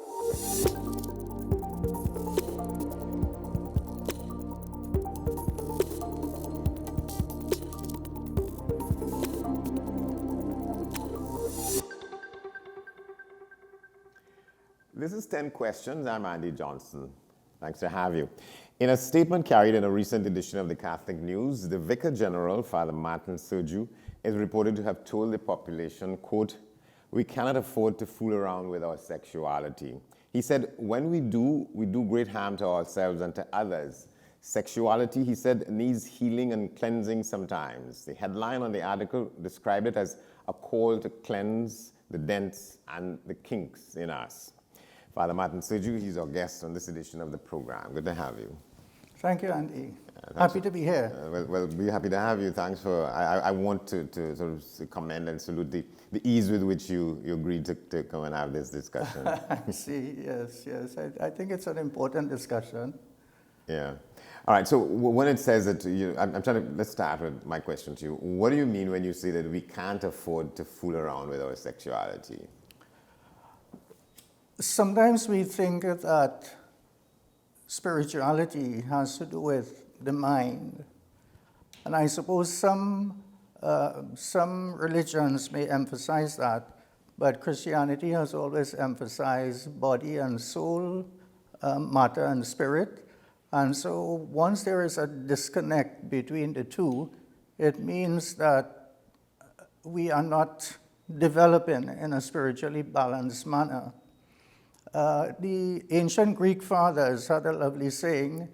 This is 10 Questions. I'm Andy Johnson. Thanks to have you. In a statement carried in a recent edition of the Catholic News, the Vicar General, Father Martin Sergiu, is reported to have told the population, quote, "We cannot afford to fool around with our sexuality." He said, when we do great harm to ourselves and to others. Sexuality, he said, needs healing and cleansing sometimes. The headline on the article described it as a call to cleanse the dents and the kinks in us. Father Martin Sergiu, he's our guest on this edition of the program. Good to have you. Thank you, Andy. Happy to be here. Well, we're happy to have you. Thanks for, I want to sort of commend and salute the ease with which you agreed to come and have this discussion. I see, yes. I think it's an important discussion. Yeah. All right, so when it says that, let's start with my question to you. What do you mean when you say that we can't afford to fool around with our sexuality? Sometimes we think that spirituality has to do with the mind. And I suppose some religions may emphasize that, but Christianity has always emphasized body and soul, matter and spirit. And so once there is a disconnect between the two, it means that we are not developing in a spiritually balanced manner. The ancient Greek fathers had a lovely saying.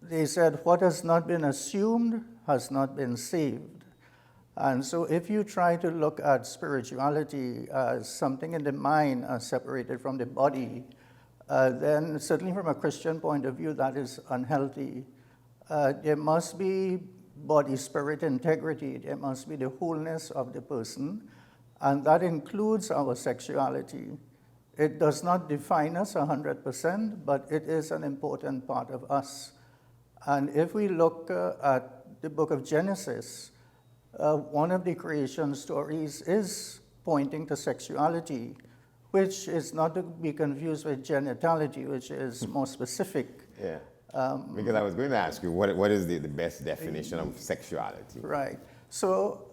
They said, what has not been assumed has not been saved. And so if you try to look at spirituality as something in the mind as separated from the body, then certainly from a Christian point of view, that is unhealthy. There must be body-spirit integrity. There must be the wholeness of the person, and that includes our sexuality. It does not define us 100%, but it is an important part of us. And if we look at the book of Genesis, one of the creation stories is pointing to sexuality, which is not to be confused with genitality, which is more specific. Yeah, because I was going to ask you, what is the best definition of sexuality? Right. So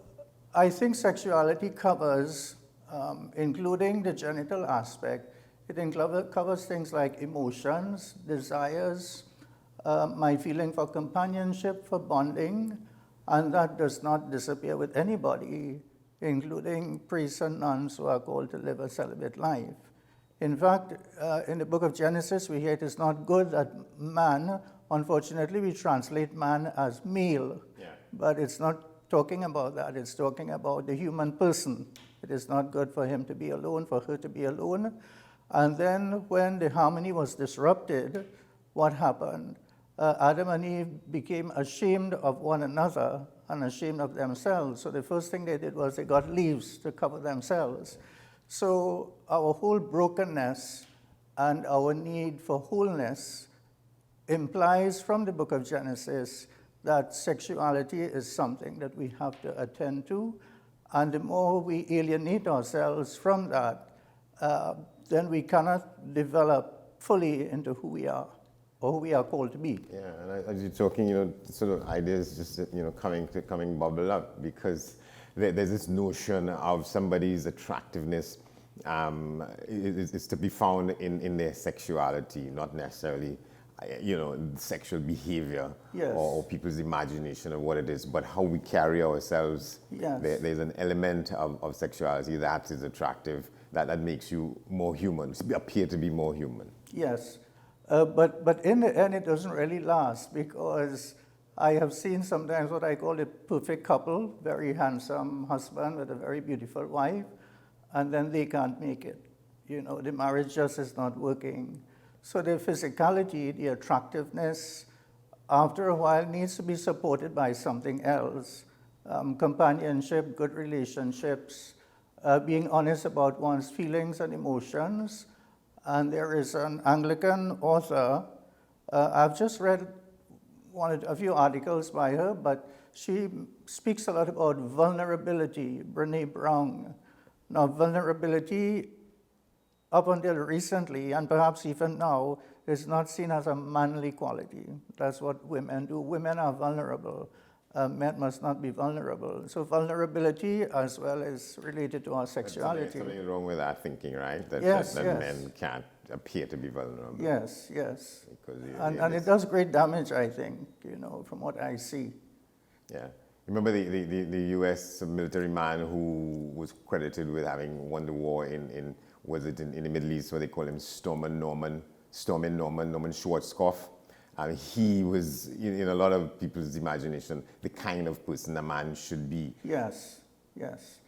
I think sexuality covers, including the genital aspect, it covers things like emotions, desires, my feeling for companionship, for bonding, and that does not disappear with anybody, including priests and nuns who are called to live a celibate life. In fact, in the book of Genesis, we hear it is not good that man, unfortunately, we translate man as male, but it's not talking about that. It's talking about the human person. It is not good for him to be alone, for her to be alone. And then when the harmony was disrupted, what happened? Adam and Eve became ashamed of one another and ashamed of themselves. So the first thing they did was they got leaves to cover themselves. So our whole brokenness and our need for wholeness implies from the book of Genesis that sexuality is something that we have to attend to. And the more we alienate ourselves from that, then we cannot develop fully into who we are, or who we are called to be. Yeah, and as you're talking, sort of ideas just, coming bubble up, because there's this notion of somebody's attractiveness is to be found in their sexuality, not necessarily, sexual behavior, yes, or people's imagination of what it is, but how we carry ourselves. Yes. There's an element of sexuality that is attractive, that makes you more human, appear to be more human. Yes, but in the end, it doesn't really last, because I have seen sometimes what I call a perfect couple, very handsome husband with a very beautiful wife, and then they can't make it. The marriage just is not working. So the physicality, the attractiveness, after a while needs to be supported by something else. Companionship, good relationships, being honest about one's feelings and emotions. And there is an Anglican author, I've just read a few articles by her, but she speaks a lot about vulnerability, Brené Brown. Now, vulnerability up until recently, and perhaps even now, is not seen as a manly quality. That's what women do. Women are vulnerable. Men must not be vulnerable. So vulnerability as well is related to our sexuality. Something wrong with that thinking, right? That, Yes, that yes. men can't appear to be vulnerable. Yes, yes. Because And it does great damage, I think, from what I see. Yeah. Remember the U.S. military man who was credited with having won the war in the Middle East, where they call him Norman Schwarzkopf. He was, in a lot of people's imagination, the kind of person a man should be. Yes, yes.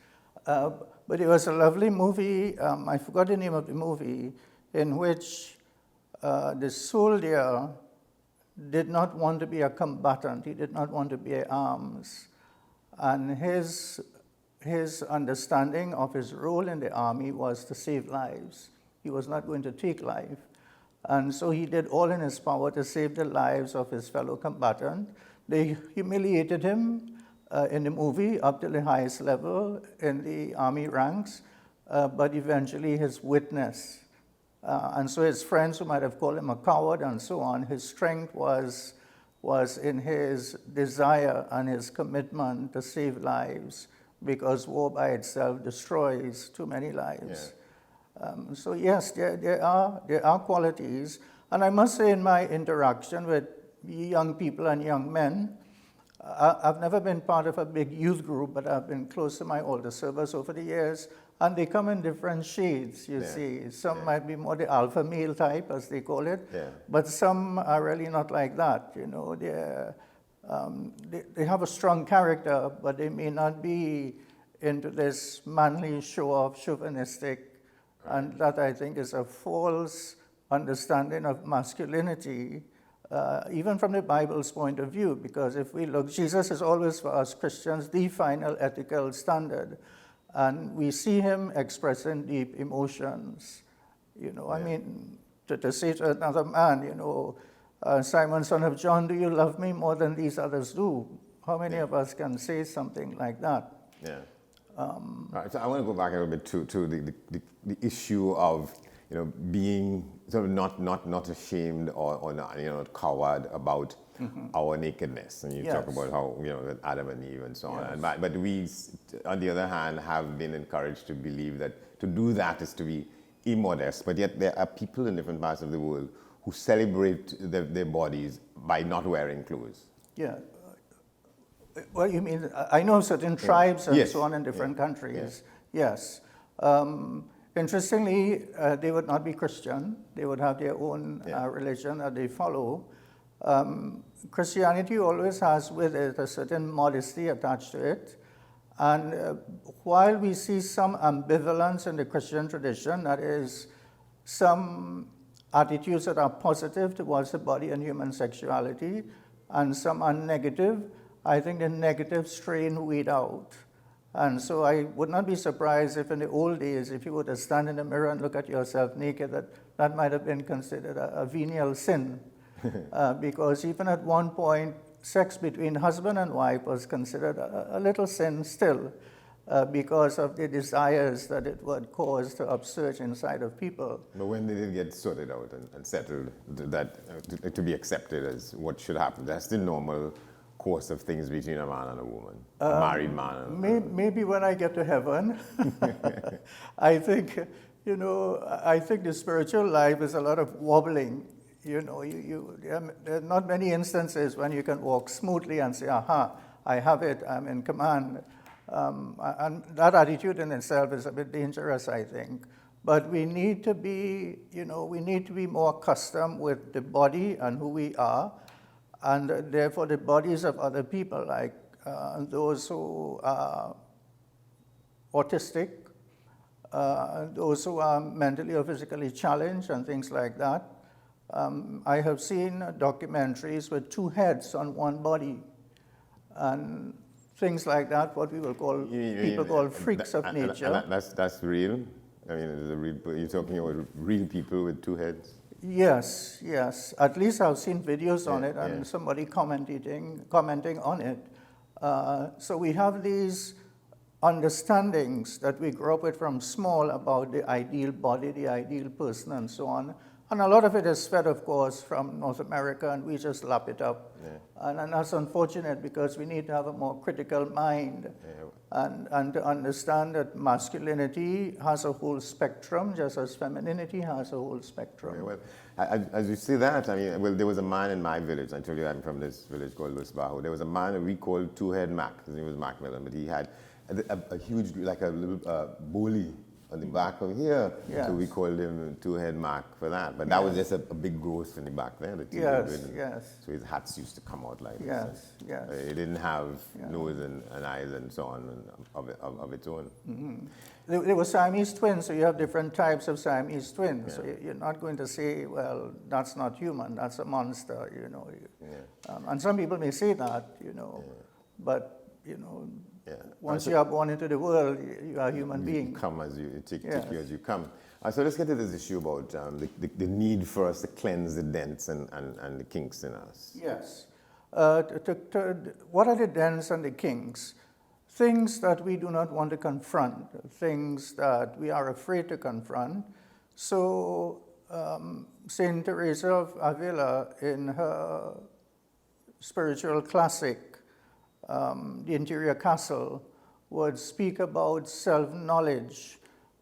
But it was a lovely movie, I forgot the name of the movie, in which the soldier did not want to be a combatant. He did not want to be at arms. And his understanding of his role in the army was to save lives. He was not going to take life. And so he did all in his power to save the lives of his fellow combatant. They humiliated him in the movie up to the highest level in the army ranks, but eventually his witness. And so his friends who might have called him a coward and so on, his strength was in his desire and his commitment to save lives, because war by itself destroys too many lives. Yeah. So yes, there are qualities. And I must say, in my interaction with young people and young men, I've never been part of a big youth group, but I've been close to my older servers over the years, and they come in different shades, you see. Some might be more the alpha male type, as they call it, but some are really not like that, They have a strong character, but they may not be into this manly show-off, chauvinistic, and that, I think, is a false understanding of masculinity, even from the Bible's point of view, because if we look, Jesus is always, for us Christians, the final ethical standard, and we see him expressing deep emotions. I mean, to say to another man, Simon, son of John, do you love me more than these others do? How many of us can say something like that? Yeah. Right, so I want to go back a little bit to the issue of being sort of not ashamed or not coward about our nakedness, and you talk about how with Adam and Eve and so on. But we, on the other hand, have been encouraged to believe that to do that is to be immodest. But yet there are people in different parts of the world who celebrate their bodies by not wearing clothes. Yeah. Well, you mean, I know certain tribes and so on in different countries. Yes. Interestingly, they would not be Christian. They would have their own religion that they follow. Christianity always has with it a certain modesty attached to it. And while we see some ambivalence in the Christian tradition, that is, some attitudes that are positive towards the body and human sexuality, and some are negative, I think the negative strain weed out. And so I would not be surprised if in the old days, if you were to stand in the mirror and look at yourself naked, that might have been considered a venial sin. Because even at one point, sex between husband and wife was considered a little sin still, because of the desires that it would cause to upsurge inside of people. But when they did get sorted out and settled, that to be accepted as what should happen, that's the normal course of things between a man and a woman, a married man. Maybe when I get to heaven, I think, I think the spiritual life is a lot of wobbling. There are not many instances when you can walk smoothly and say, aha, I have it, I'm in command. And that attitude in itself is a bit dangerous, I think. But we need to be, we need to be more accustomed with the body and who we are, and therefore the bodies of other people, like those who are autistic, those who are mentally or physically challenged and things like that. I have seen documentaries with two heads on one body, and things like that, what we will call, people call freaks of nature. That's real? I mean, you're talking about real people with two heads? Yes, yes. At least I've seen videos on it and somebody commenting on it. So we have these understandings that we grew up with from small about the ideal body, the ideal person, and so on. And a lot of it is fed, of course, from North America, and we just lap it up. Yeah. And that's unfortunate because we need to have a more critical mind and to understand that masculinity has a whole spectrum, just as femininity has a whole spectrum. Yeah, well, as you say that, I mean, well, there was a man in my village. I told you I'm from this village called Louis Bajo. There was a man that we called Two-Head Mac. His name was Mac Miller, but he had a huge, like a little bully on the back of here. Yes. So we called him Two-Head Mac for that. But that was just a big growth in the back there. Yes. So his hats used to come out like this. Yes. He didn't have nose and eyes and so on of its own. Mm-hmm. They were Siamese twins, so you have different types of Siamese twins. So you're not going to say, well, that's not human, that's a monster, you know. And some people may say that, you know, but, you know, once you are born into the world, you are a human being. You come as you, take you as you come. So let's get to this issue about the need for us to cleanse the dents and the kinks in us. Yes. What are the dents and the kinks? Things that we do not want to confront, things that we are afraid to confront. So Saint Teresa of Avila, in her spiritual classic, The Interior Castle, would speak about self-knowledge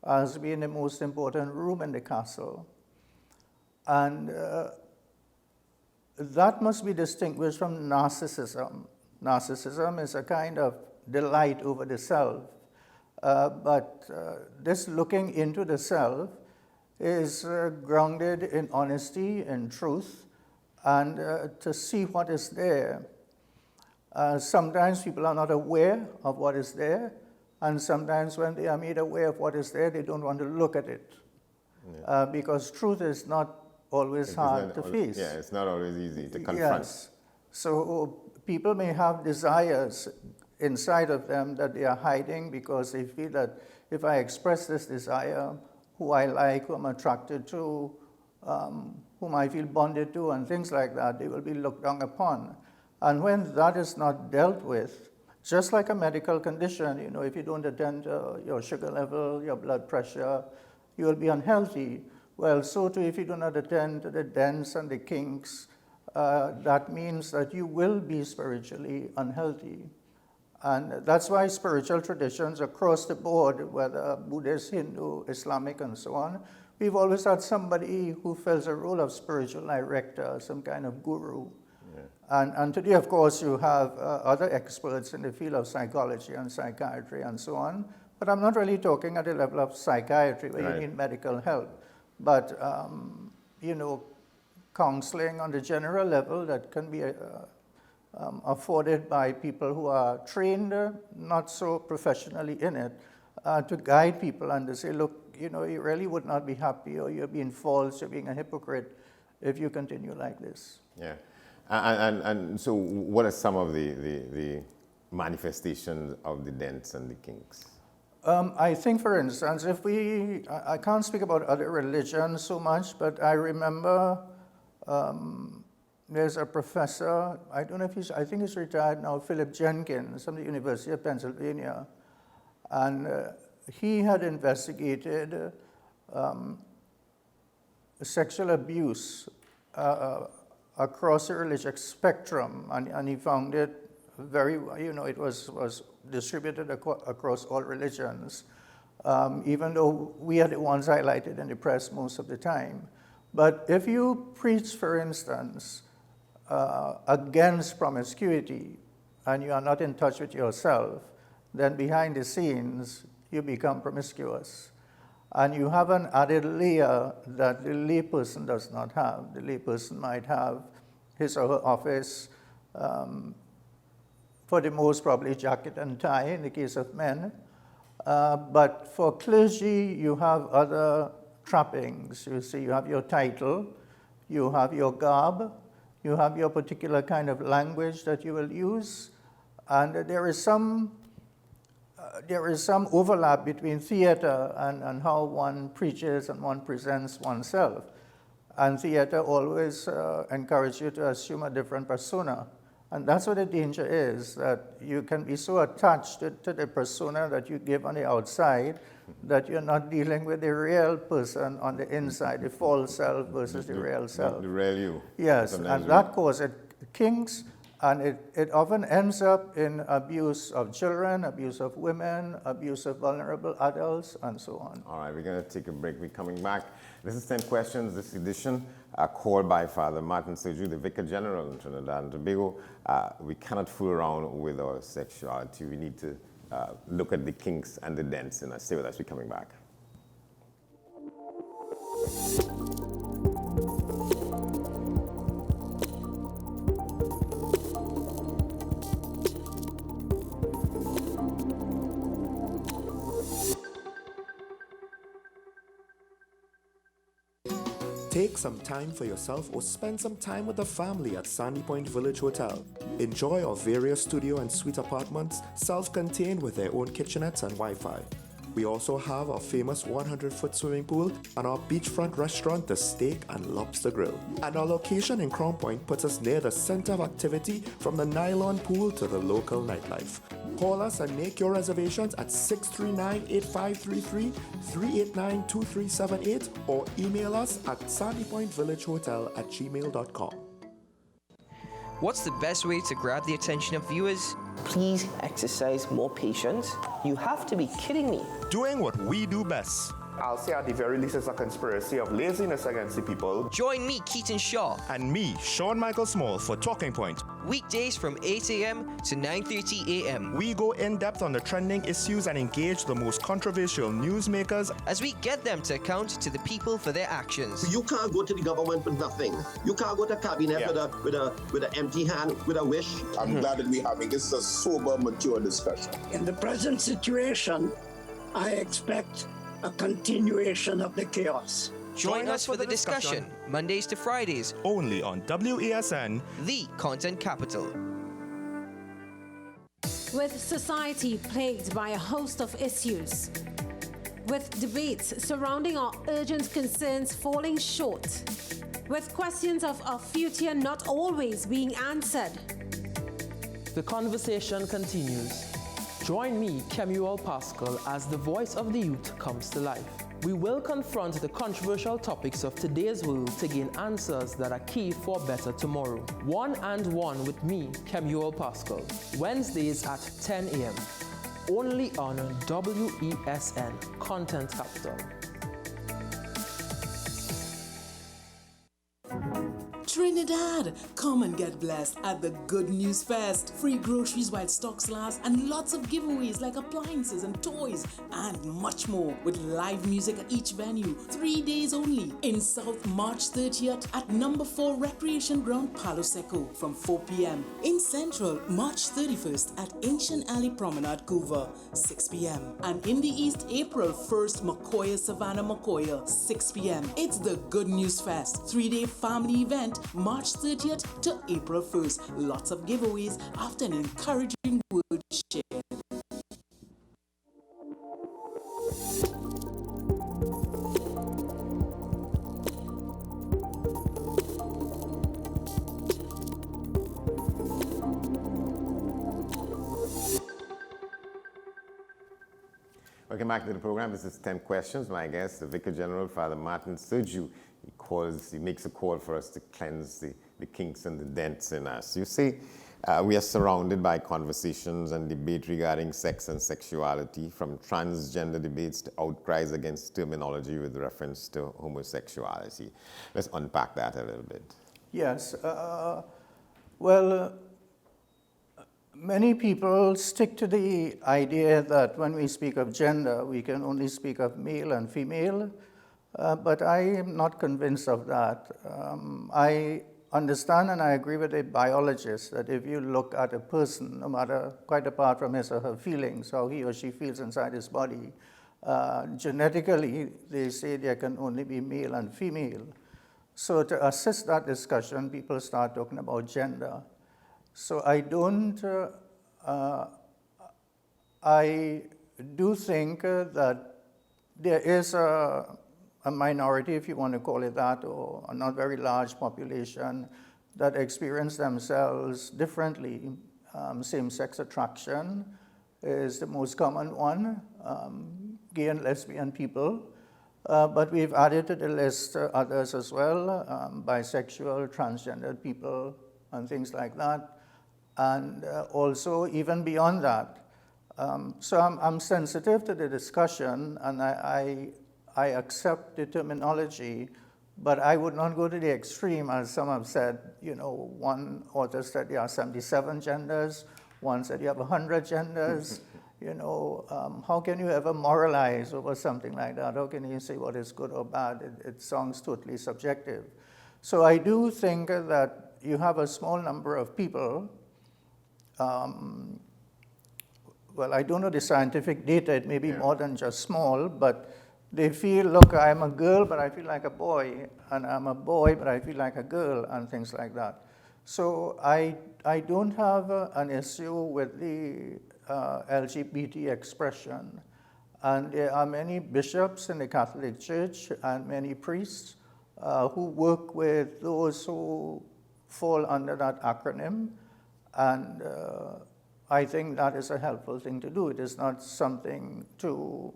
as being the most important room in the castle. And that must be distinguished from narcissism. Narcissism is a kind of delight over the self, but this looking into the self is grounded in honesty and truth, and to see what is there. Sometimes people are not aware of what is there, and sometimes when they are made aware of what is there, they don't want to look at it, because truth is not always hard to face. Yeah, it's not always easy to confront. Yes. So people may have desires inside of them that they are hiding because they feel that if I express this desire, who I like, who I'm attracted to, whom I feel bonded to, and things like that, they will be looked down upon. And when that is not dealt with, just like a medical condition, you know, if you don't attend to your sugar level, your blood pressure, you will be unhealthy. Well, so too, if you do not attend to the dents and the kinks, that means that you will be spiritually unhealthy. And that's why spiritual traditions across the board, whether Buddhist, Hindu, Islamic, and so on, we've always had somebody who fills a role of spiritual director, some kind of guru. And today, of course, you have other experts in the field of psychology and psychiatry and so on. But I'm not really talking at the level of psychiatry, where you need medical help. But, you know, counseling on the general level that can be afforded by people who are trained, not so professionally in it, to guide people and to say, look, you know, you really would not be happy, or you're being false, you're being a hypocrite if you continue like this. Yeah. And so what are some of the manifestations of the dents and the kinks? I think, for instance, if I can't speak about other religions so much, but I remember there's a professor, I don't know if I think he's retired now, Philip Jenkins from the University of Pennsylvania, and he had investigated sexual abuse across the religious spectrum, and he found it very, you know, it was distributed across all religions, even though we are the ones highlighted in the press most of the time. But if you preach, for instance, against promiscuity, and you are not in touch with yourself, then behind the scenes, you become promiscuous. And you have an added layer that the layperson does not have. The layperson might have his or her office, for the most probably jacket and tie in the case of men. But for clergy, you have other trappings. You see, you have your title, you have your garb, you have your particular kind of language that you will use, and there is some overlap between theater and how one preaches and one presents oneself. And theater always encourages you to assume a different persona. And that's what the danger is, that you can be so attached to the persona that you give on the outside that you're not dealing with the real person on the inside, the false self versus the real self. The real you. Yes, and that causes kinks, and it often ends up in abuse of children, abuse of women, abuse of vulnerable adults, and so on. All right, we're going to take a break. We're coming back. This is 10 Questions, this edition, called by Father Martin Sergiu, the Vicar General in Trinidad and Tobago. We cannot fool around with our sexuality. We need to look at the kinks and the dents in us. Stay with us. We're coming back. Take some time for yourself or spend some time with the family at Sandy Point Village Hotel. Enjoy our various studio and suite apartments, self-contained with their own kitchenettes and Wi-Fi. We also have our famous 100-foot swimming pool and our beachfront restaurant, the Steak and Lobster Grill. And our location in Crown Point puts us near the center of activity from the nylon pool to the local nightlife. Call us and make your reservations at 639-8533, 389-2378, or email us at sandypointvillagehotel@gmail.com. What's the best way to grab the attention of viewers? Please exercise more patience. You have to be kidding me. Doing what we do best. I'll say at the very least it's a conspiracy of laziness against the people. Join me, Keaton Shaw, And me, Sean Michael Small, for Talking Point. weekdays from 8 a.m. to 9:30 a.m. We go in-depth on the trending issues and engage the most controversial newsmakers. as we get them to account to the people for their actions. You can't go to the government with nothing. You can't go to cabinet with an empty hand, with a wish. I'm glad that we're having this a sober, mature discussion. In the present situation, I expect a continuation of the chaos. Join us for the discussion, Mondays to Fridays, Only on WESN. the content capital. With society plagued by a host of issues, with debates surrounding our urgent concerns falling short, with questions of our future not always being answered, the conversation continues. Join me, Kemuel Pascal, as the voice of the youth comes to life. We will confront the controversial topics of today's world to gain answers that are key for a better tomorrow. One and One with me, Kemuel Pascal. Wednesdays at 10 a.m. Only on WESN, Content Capital. Trinidad, come and get blessed at the Good News Fest. Free groceries while stocks last and lots of giveaways like appliances and toys and much more with live music at each venue. 3 days only in South, March 30th at number 4 Recreation Ground, Palo Seco from 4 p.m. In Central, March 31st at Ancient Alley Promenade, Couva, 6 p.m. And in the East, April 1st, Macoya, Savannah, Macoya, 6 p.m. It's the Good News Fest, 3-day family event, March 30th to April 1st. Lots of giveaways after an encouraging word shared. Welcome back to the program. This is 10 Questions. My guest, the Vicar General, Father Martin Sergiu. He makes a call for us to cleanse the kinks and the dents in us. You see, we are surrounded by conversations and debate regarding sex and sexuality, from transgender debates to outcries against terminology with reference to homosexuality. Let's unpack that a little bit. Yes. Many people stick to the idea that when we speak of gender, we can only speak of male and female, but I am not convinced of that. I understand and I agree with a biologist that if you look at a person, no matter, quite apart from his or her feelings, how he or she feels inside his body, genetically, they say there can only be male and female. So to assist that discussion, people start talking about gender. So I don't, I do think that there is a minority, if you want to call it that, or a not very large population that experience themselves differently. Same-sex attraction is the most common one, gay and lesbian people. But we've added to the list others as well, bisexual, transgendered people, and things like that. And also, even beyond that. So I'm sensitive to the discussion, and I accept the terminology, but I would not go to the extreme, as some have said. You know, one author said there are 77 genders, one said you have 100 genders. You know, how can you ever moralize over something like that? How can you say what is good or bad? It sounds totally subjective. So I do think that you have a small number of people. Well, I don't know the scientific data. It may be more than just small, but they feel, look, I'm a girl, but I feel like a boy, and I'm a boy, but I feel like a girl, and things like that. So I don't have an issue with the LGBT expression. And there are many bishops in the Catholic Church and many priests who work with those who fall under that acronym. And I think that is a helpful thing to do. It is not something to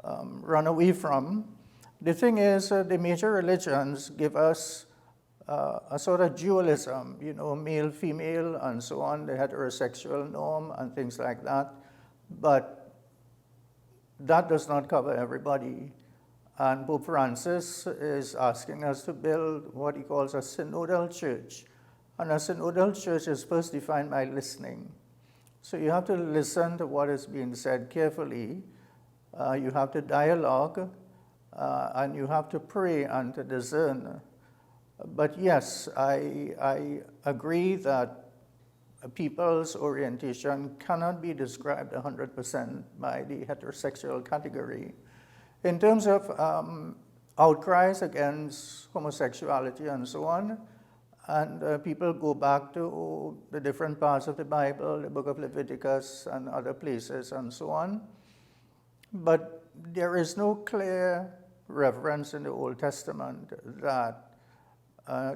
run away from. The thing is, the major religions give us a sort of dualism, you know, male, female, and so on, the heterosexual norm and things like that. But that does not cover everybody. And Pope Francis is asking us to build what he calls a synodal church. And a synodal church is first defined by listening. So you have to listen to what is being said carefully. You have to dialogue, and you have to pray and to discern. But yes, I agree that people's orientation cannot be described 100% by the heterosexual category. In terms of outcries against homosexuality and so on, and people go back to the different parts of the Bible, the book of Leviticus and other places and so on. But there is no clear reference in the Old Testament that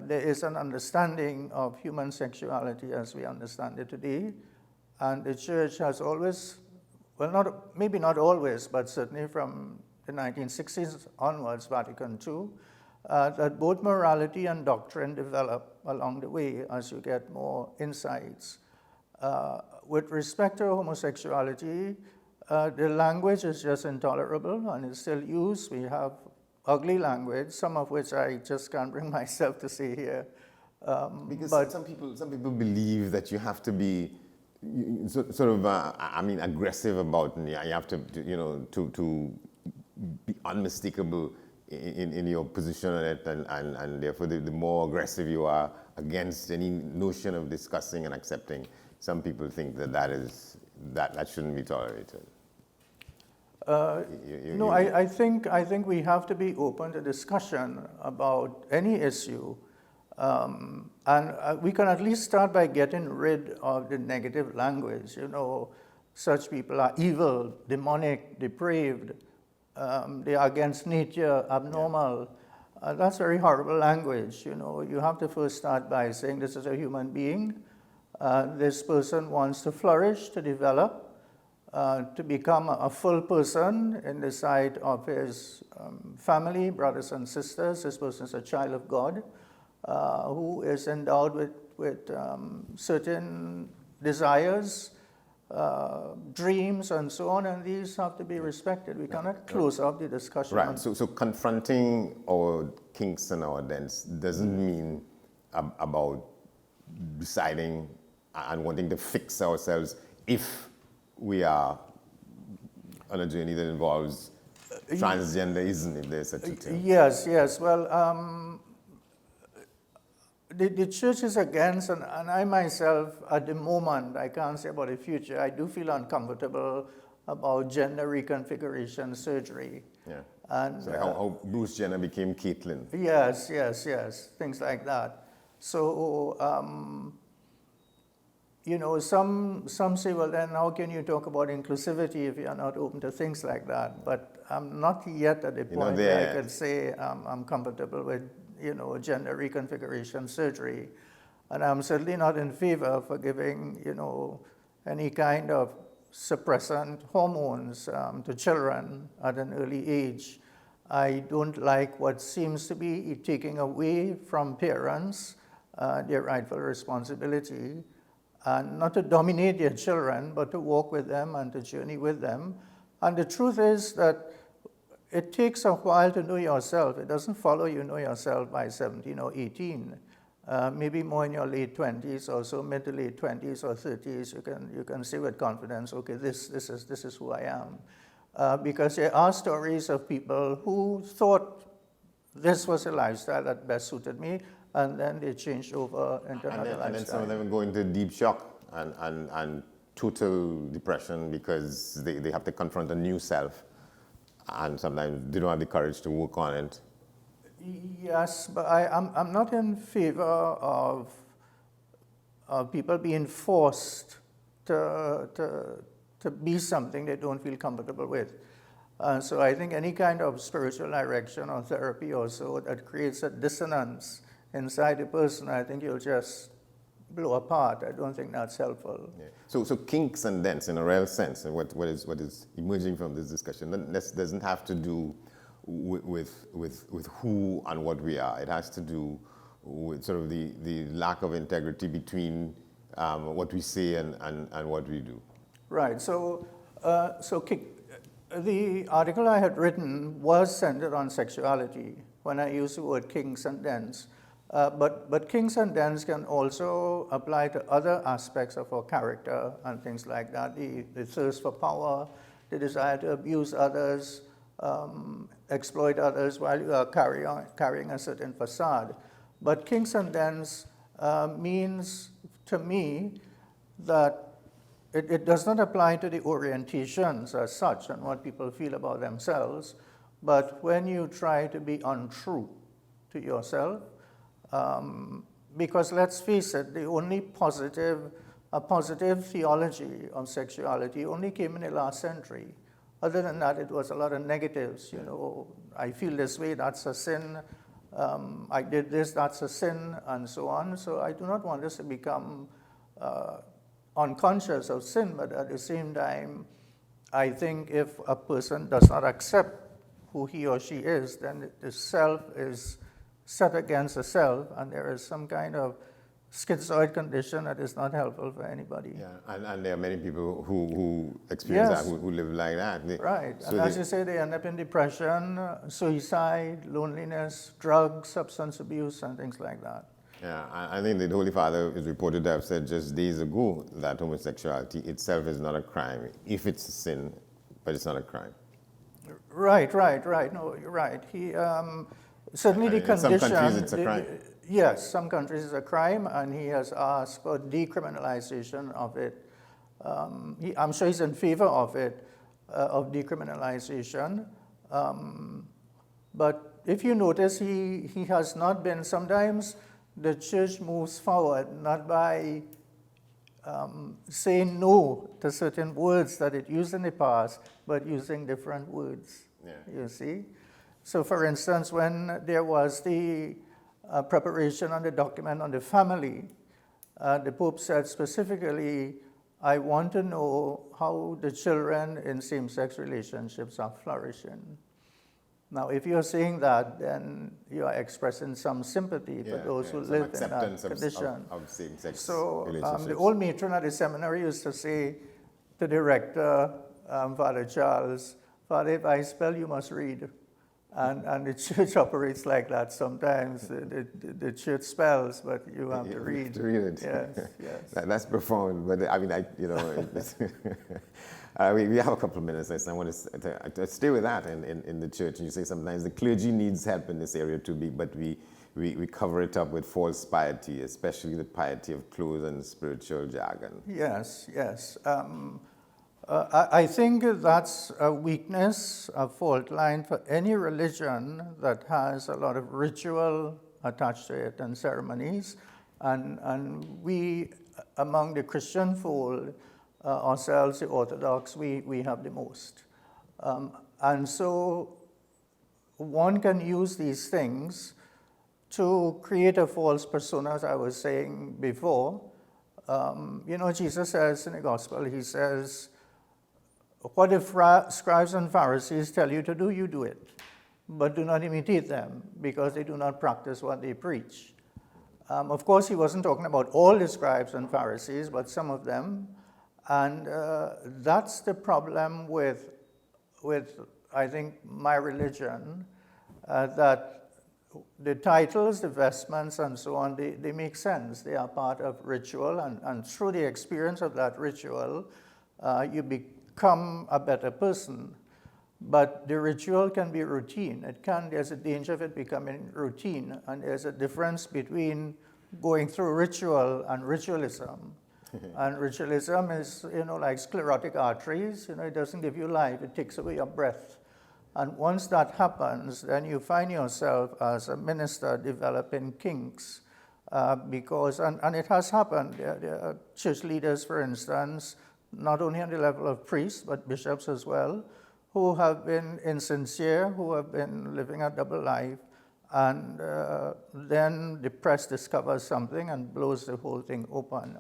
there is an understanding of human sexuality as we understand it today. And the church has always, well, maybe not always, but certainly from the 1960s onwards, Vatican II, that both morality and doctrine develop along the way as you get more insights. With respect to homosexuality, the language is just intolerable and is still used. We have ugly language, some of which I just can't bring myself to say here. Because some people believe that you have to be aggressive about it. You have to be unmistakable in your position on it, and therefore the more aggressive you are against any notion of discussing and accepting, some people think that shouldn't be tolerated. I think we have to be open to discussion about any issue, and we can at least start by getting rid of the negative language. You know, such people are evil, demonic, depraved. They are against nature, abnormal. That's very horrible language. You know, you have to first start by saying this is a human being. This person wants to flourish, to develop, to become a full person in the sight of his family, brothers and sisters. This person is a child of God who is endowed with certain desires, dreams, and so on, and these have to be respected. We cannot close up the discussion. Right, so confronting our kinks and our dents doesn't mean about deciding and wanting to fix ourselves if we are on a journey that involves transgenderism, if there's such a thing. Yes. Well, the church is against, and I myself, at the moment, I can't say about the future, I do feel uncomfortable about gender reconfiguration surgery. Yeah. And so how Bruce Jenner became Caitlyn. Yes, things like that. So, some say, well, then how can you talk about inclusivity if you are not open to things like that? But I'm not yet at the point where I could say I'm comfortable with, gender reconfiguration surgery. And I'm certainly not in favor for giving, any kind of suppressant hormones to children at an early age. I don't like what seems to be taking away from parents their rightful responsibility, and not to dominate their children, but to walk with them and to journey with them. And the truth is that it takes a while to know yourself. It doesn't follow you know yourself by 17 or 18. Maybe more in your late 20s or so, mid to late 20s or 30s, you can say with confidence, okay, this is who I am. Because there are stories of people who thought this was a lifestyle that best suited me, and then they changed over into another lifestyle. And then some of them go into deep shock and total depression because they have to confront a new self, and sometimes they don't have the courage to work on it. Yes, but I'm not in favor of people being forced to be something they don't feel comfortable with. So I think any kind of spiritual direction or therapy or so that creates a dissonance inside the person, I think you'll just blow apart. I don't think that's helpful. Yeah. So kinks and dents, in a real sense, and what is emerging from this discussion, this doesn't have to do with who and what we are. It has to do with sort of the lack of integrity between what we say and what we do. Right. So the article I had written was centered on sexuality when I used the word kinks and dents. But kinks and dents can also apply to other aspects of our character and things like that. The thirst for power, the desire to abuse others, exploit others while you are carrying a certain facade. But kinks and dents means to me that it does not apply to the orientations as such and what people feel about themselves, but when you try to be untrue to yourself, because let's face it, the only positive theology of sexuality only came in the last century. Other than that, it was a lot of negatives. I feel this way, that's a sin. I did this, that's a sin, and so on. So I do not want us to become unconscious of sin, but at the same time, I think if a person does not accept who he or she is, then the self is set against the self, and there is some kind of schizoid condition that is not helpful for anybody. Yeah, and there are many people who experience that, who live like that. Right, so and as you say, they end up in depression, suicide, loneliness, drugs, substance abuse, and things like that. Yeah, I think the Holy Father is reported to have said just days ago that homosexuality itself is not a crime. If it's a sin, but it's not a crime. Right. No, you're right. He certainly the condition. In some countries, it's a crime. Yes, some countries it's a crime, and he has asked for decriminalization of it. I'm sure he's in favor of it, of decriminalization. But if you notice, he has not been. Sometimes the church moves forward not by saying no to certain words that it used in the past, but using different words. Yeah. You see? So, for instance, when there was the preparation on the document on the family, the Pope said specifically, I want to know how the children in same-sex relationships are flourishing. Now, if you're saying that, then you are expressing some sympathy for those who live in that condition. Of same-sex so, relationships. the old matron at the seminary used to say to the rector, Father Charles, Father, if I spell, you must read. And the church operates like that sometimes. The church spells, but you have to read. Have to read it. Yes. That's profound. But I mean, we have a couple of minutes. I want to stay with that in the church. And you say sometimes the clergy needs help in this area too, but we cover it up with false piety, especially the piety of clothes and spiritual jargon. Yes. I think that's a weakness, a fault line for any religion that has a lot of ritual attached to it and ceremonies. And we, among the Christian fold, ourselves, the Orthodox, we have the most. And so one can use these things to create a false persona, as I was saying before. You know, Jesus says in the gospel, he says, what if scribes and Pharisees tell you to do, you do it. But do not imitate them, because they do not practice what they preach. Of course, he wasn't talking about all the scribes and Pharisees, but some of them. And that's the problem with I think, my religion, that the titles, the vestments, and so on, they make sense. They are part of ritual, and through the experience of that ritual, you become a better person. But the ritual can be routine. There's a danger of it becoming routine, and there's a difference between going through ritual and ritualism. And ritualism is, you know, like sclerotic arteries. You know, it doesn't give you life, it takes away your breath. And once that happens, then you find yourself as a minister developing kinks. Because it has happened. There are church leaders, for instance, not only on the level of priests, but bishops as well, who have been insincere, who have been living a double life, and then the press discovers something and blows the whole thing open.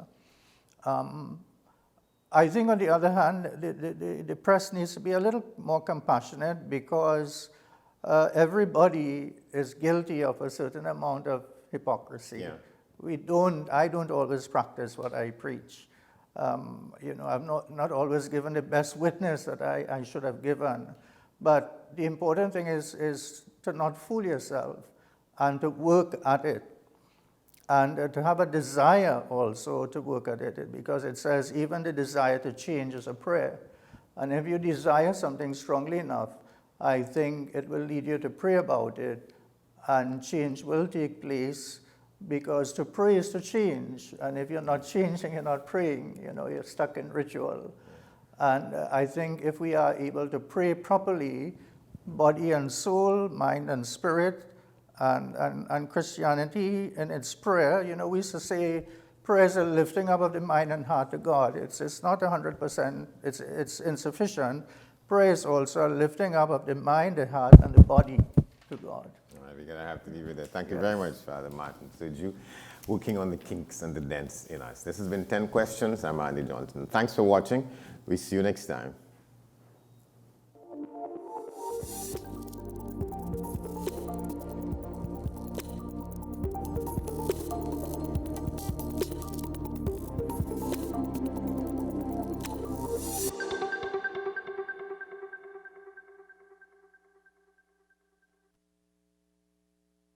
I think, on the other hand, the press needs to be a little more compassionate, because everybody is guilty of a certain amount of hypocrisy. Yeah. I don't always practice what I preach. You know, I've not always given the best witness that I should have given. But the important thing is to not fool yourself and to work at it. And to have a desire also to work at it, because it says even the desire to change is a prayer. And if you desire something strongly enough, I think it will lead you to pray about it, and change will take place, because to pray is to change. And if you're not changing, you're not praying, you know, you're stuck in ritual. And I think if we are able to pray properly, body and soul, mind and spirit, and Christianity in its prayer, you know, we used to say prayer is a lifting up of the mind and heart to God. It's not 100%, it's insufficient. Prayer is also a lifting up of the mind, the heart, and the body to God. All right, we're going to have to leave it there. Thank you very much, Father Martin Sergiu, working on the kinks and the dents in us. This has been 10 Questions. I'm Andy Johnson. Thanks for watching. We see you next time.